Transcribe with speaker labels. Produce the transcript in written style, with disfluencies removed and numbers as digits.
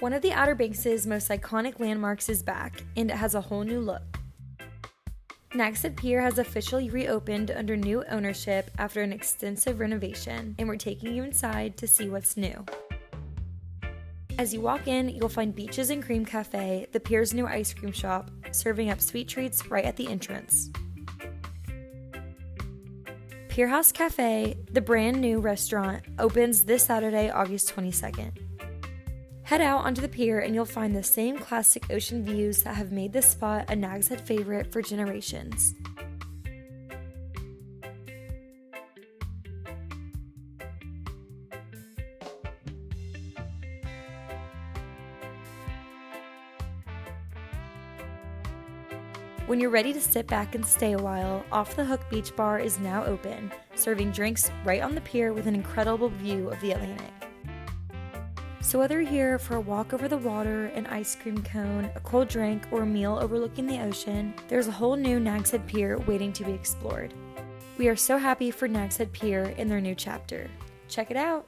Speaker 1: One of the Outer Banks' most iconic landmarks is back, and it has a whole new look. Nags Head Pier has officially reopened under new ownership after an extensive renovation, and we're taking you inside to see what's new. As you walk in, you'll find Beaches and Cream Cafe, the pier's new ice cream shop, serving up sweet treats right at the entrance. Pier House Cafe, the brand new restaurant, opens this Saturday, August 22nd. Head out onto the pier and you'll find the same classic ocean views that have made this spot a Nags Head favorite for generations. When you're ready to sit back and stay a while, Off the Hook Beach Bar is now open, serving drinks right on the pier with an incredible view of the Atlantic. So whether you're here for a walk over the water, an ice cream cone, a cold drink, or a meal overlooking the ocean, there's a whole new Nags Head Pier waiting to be explored. We are so happy for Nags Head Pier in their new chapter. Check it out!